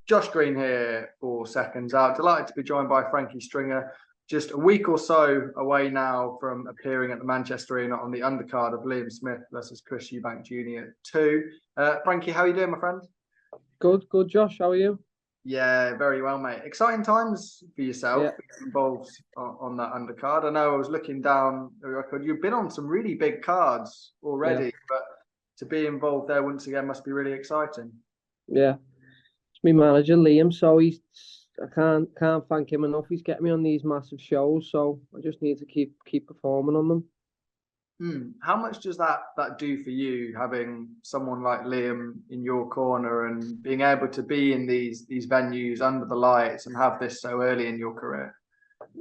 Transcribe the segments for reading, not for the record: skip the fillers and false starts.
Josh Green here for Seconds Out. Delighted to be joined by Frankie Stringer, just a week or so away now from appearing at the Manchester Arena on the undercard of Liam Smith versus Chris Eubank Jr. 2. Frankie, how are you doing, my friend? Good, Josh. How are you? Yeah, very well, mate. Exciting times for yourself, involved on that undercard. I know I was looking down the record. You've been on some really big cards already, but to be involved there once again must be really exciting. Yeah, it's my manager Liam, so I can't thank him enough. He's getting me on these massive shows, so I just need to keep performing on them. How much does that do for you, having someone like Liam in your corner and being able to be in these venues under the lights and have this so early in your career?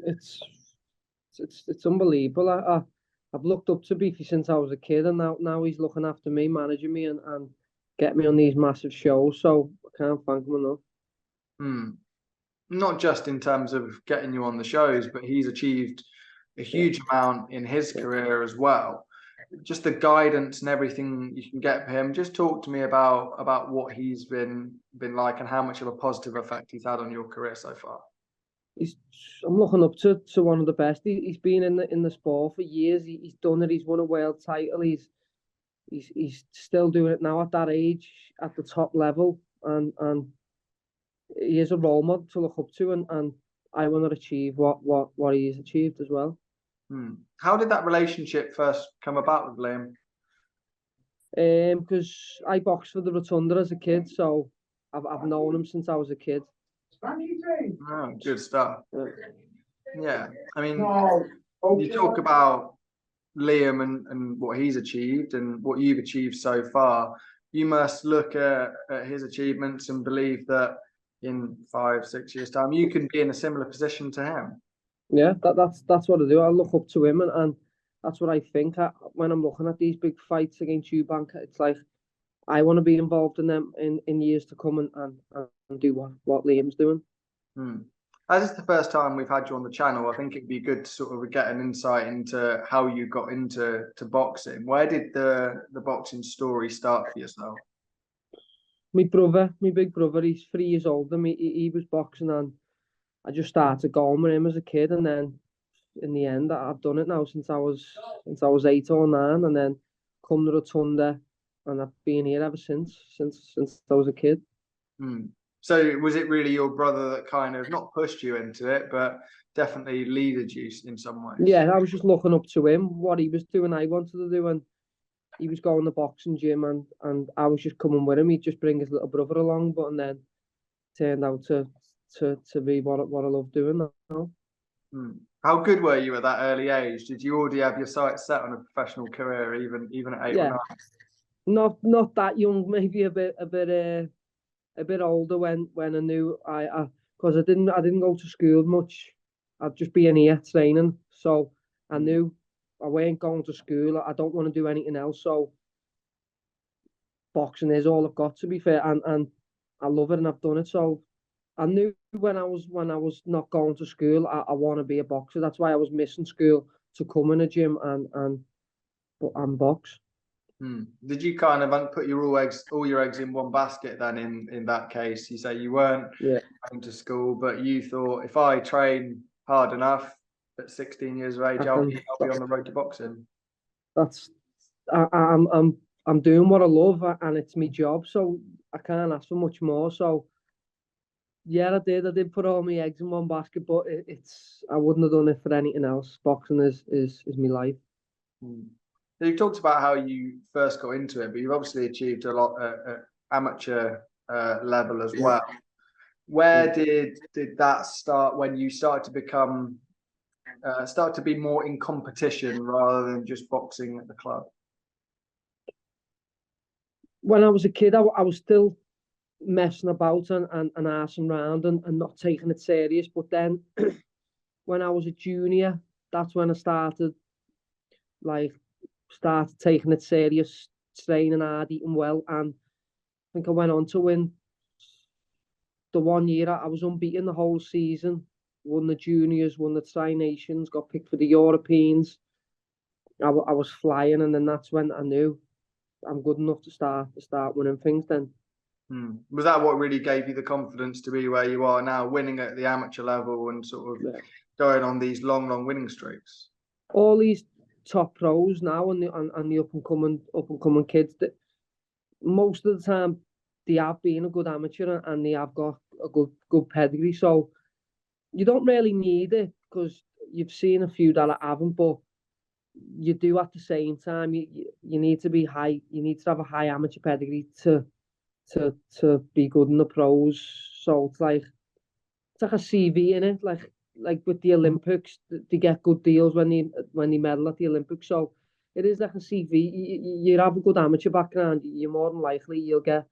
It's unbelievable. I've looked up to Beefy since I was a kid, and now he's looking after me, managing me, and get me on these massive shows. So I can't thank him enough. Not just in terms of getting you on the shows, but he's achieved a huge amount in his career as well. Just the guidance and everything you can get for him. Just talk to me about what he's been like and how much of a positive effect he's had on your career so far. I'm looking up to one of the best. He's been in the sport for years. He's done it. He's won a world title. He's still doing it now at that age, at the top level, and he is a role model to look up to, and I want to achieve what he has achieved as well. How did that relationship first come about with Liam? Because I boxed for the Rotunda as a kid, so I've known him since I was a kid. Oh, good stuff. Yeah, I mean, you talk about Liam and what he's achieved and what you've achieved so far. You must look at his achievements and believe that in 5-6 years' time you can be in a similar position to him. Yeah, that's what I do. I look up to him, and that's what I think. When I'm looking at these big fights against Eubank, it's like I want to be involved in them in years to come and do what Liam's doing. As it's the first time we've had you on the channel, I think it'd be good to sort of get an insight into how you got into boxing. Where did the boxing story start for yourself? My big brother, he's 3 years older than me. He was boxing, and I just started going with him as a kid, and then in the end, I've done it now since I was 8 or 9, and then come to Rotunda, and I've been here ever since I was a kid. So was it really your brother that kind of not pushed you into it, but definitely leaded you in some ways? Yeah, I was just looking up to him, what he was doing, I wanted to do, and he was going to the boxing gym, and I was just coming with him. He'd just bring his little brother along, and then turned out to be what I love doing now. How good were you at that early age? Did you already have your sights set on a professional career, even at 8 or 9? Not that young, maybe a bit older when I knew because I didn't go to school much. I'd just be in here training, so I knew I weren't going to school. I don't want to do anything else. So boxing is all I've got, to be fair, and I love it, and I've done it. So I knew when I was not going to school, I want to be a boxer. That's why I was missing school to come in a gym and box. Did you kind of put all your eggs in one basket then? In that case, you say you weren't going to school, but you thought, if I train hard enough at 16 years of age, I'll be on the road to boxing. I'm doing what I love, and it's my job, so I can't ask for much more. So yeah, I did put all my eggs in one basket, but I wouldn't have done it for anything else. Boxing is my life. So you talked about how you first got into it, but you've obviously achieved a lot at amateur level as well. Where did that start, when you started to become start to be more in competition rather than just boxing at the club? When I was a kid, I was still messing about and arsing around and not taking it serious. But then when I was a junior, that's when I started taking it serious, training hard, eating well, and I think I went on to win. The 1 year I was unbeaten the whole season, won the juniors, won the Tri-Nations, got picked for the Europeans. I was flying, and then that's when I knew I'm good enough to start winning things then. Was that what really gave you the confidence to be where you are now, winning at the amateur level and sort of going on these long winning streaks? All these top pros now and the up and coming kids, that most of the time they have been a good amateur and they have got a good pedigree. So you don't really need it because you've seen a few that haven't, but you do at the same time. You need to be high. You need to have a high amateur pedigree to be good in the pros. So it's like a CV in it. Like with the Olympics, they get good deals when they medal at the Olympics. So it is like a CV. You have a good amateur background, you're more than likely you'll get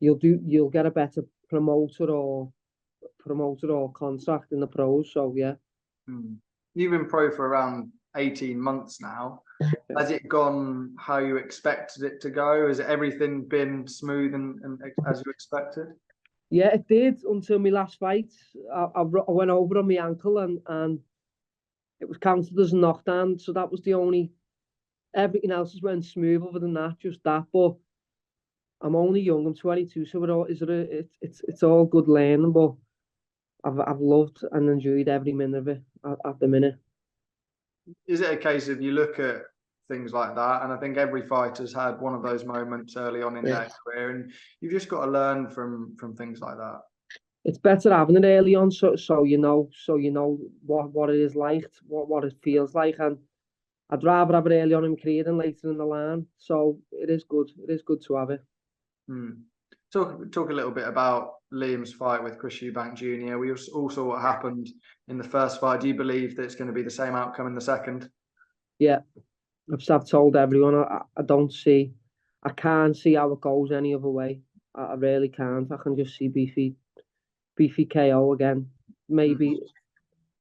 a better promoter or contract in the pros. So yeah. You've been pro for around 18 months now. Has it gone how you expected it to go? Has everything been smooth and as you expected? Yeah, it did until my last fight. I went over on my ankle and it was counted as a knockdown. So that was the only. Everything else has went smooth other than that, just that. But I'm only young. I'm 22, so it's all good learning. But I've loved and enjoyed every minute of it at the minute. Is it a case of you look at things like that, and I think every fighter's had one of those moments early on in their career, and you've just got to learn from things like that. It's better having it early on, so you know what it is like, what it feels like, and I'd rather have it early on in my career than later in the line. So it is good. It is good to have it. Talk a little bit about Liam's fight with Chris Eubank Jr. We all saw what happened in the first fight. Do you believe that it's going to be the same outcome in the second? Yeah, I've told everyone I can't see how it goes any other way. I really can't. I can just see Beefy KO again. Maybe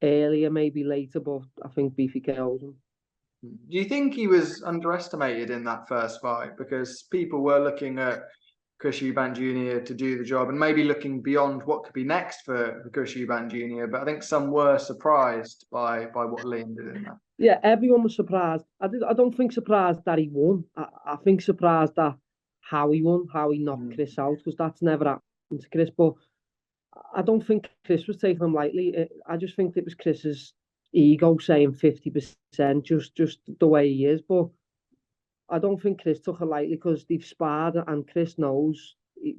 earlier, maybe later, but I think Beefy KOs him. Do you think he was underestimated in that first fight? Because people were looking at Chris Eubank Jr. to do the job and maybe looking beyond what could be next for Chris Eubank Jr. But I think some were surprised by what Liam did in that. Yeah, everyone was surprised. I don't think surprised that he won. I think surprised at how he won, how he knocked Chris out, because that's never happened to Chris. But I don't think Chris was taking him lightly. I just think it was Chris's ego saying 50%, just the way he is. But I don't think Chris took it lightly because they've sparred and Chris knows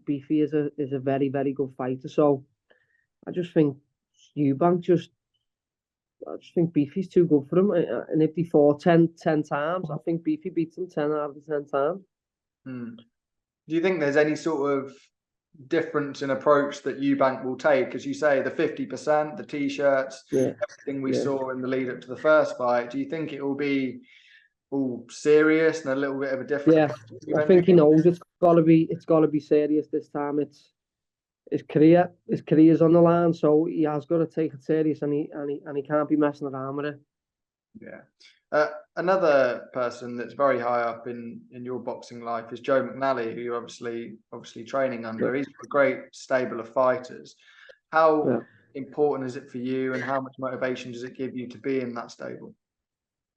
Beefy is a very, very good fighter. So I just think I just think Beefy's too good for him. And if he fought 10 times, I think Beefy beats him 10 out of the 10 times. Do you think there's any sort of difference in approach that Eubank will take? As you say, the 50%, the T-shirts, everything we saw in the lead up to the first fight. Do you think it will be all serious and a little bit of a different? I think he knows it's got to be serious this time. It's his career's on the line, so he has got to take it serious, and he can't be messing around with it. Yeah. Another person that's very high up in your boxing life is Joe McNally, who you're obviously training under. He's a great stable of fighters. How important is it for you, and how much motivation does it give you to be in that stable?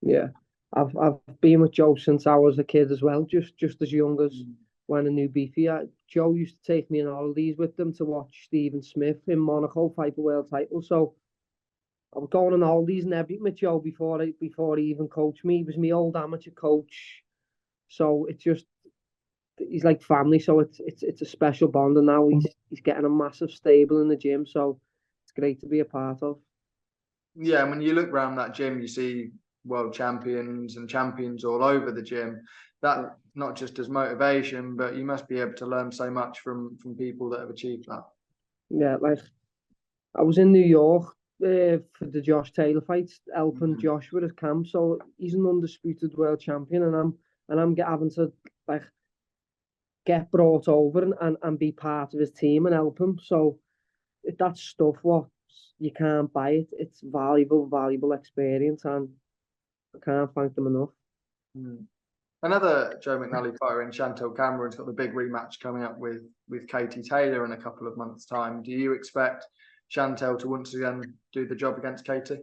Yeah, I've been with Joe since I was a kid as well, just as young as when I knew Beefy. Joe used to take me on holidays with them to watch Stephen Smith in Monaco fight the world title. So I was going on holidays and everything with Joe before he even coached me. He was my old amateur coach. So he's like family. So it's a special bond, and now he's getting a massive stable in the gym. So it's great to be a part of. Yeah, and when you look around that gym, you see world champions and champions all over the gym. That not just as motivation, but you must be able to learn so much from people that have achieved that. Yeah, like I was in New York for the Josh Taylor fight, helping Josh with his camp. So he's an undisputed world champion, and I'm having to like get brought over and be part of his team and help him. So that's stuff what you can't buy it. It's valuable experience, and I can't thank them enough. Another Joe McNally fighter in Chantel Cameron's got the big rematch coming up with Katie Taylor in a couple of months' time. Do you expect Chantel to once again do the job against Katie?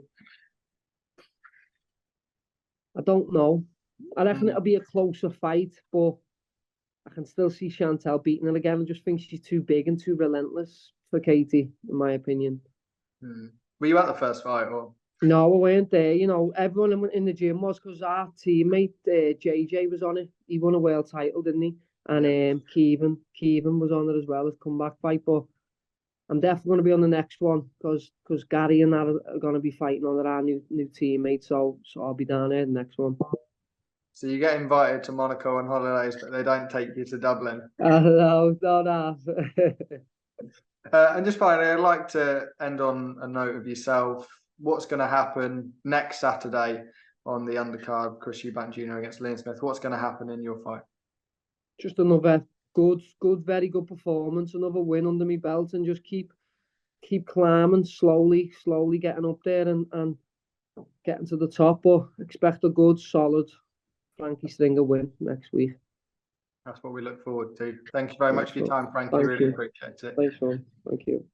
I don't know. I reckon it'll be a closer fight, but I can still see Chantel beating her again. I just think she's too big and too relentless for Katie, in my opinion. Were you at the first fight or? No, I weren't there. You know, everyone in the gym was, because our teammate JJ was on it. He won a world title, didn't he? And Keevan was on it as well as comeback fight. But I'm definitely going to be on the next one because Gary and that are going to be fighting on our new teammates. So I'll be down there the next one. So you get invited to Monaco on holidays, but they don't take you to Dublin. No, no. And just finally, I'd like to end on a note of yourself. What's going to happen next Saturday on the undercard, Chris Eubank Jr. against Liam Smith? What's going to happen in your fight? Just another very good performance, another win under my belt, and just keep climbing slowly getting up there and getting to the top. But expect a good, solid Frankie Stringer win next week. That's what we look forward to. Thank you very much for your time, Frankie. Thank Really you. appreciate it. Thanks, Sean. Thank you.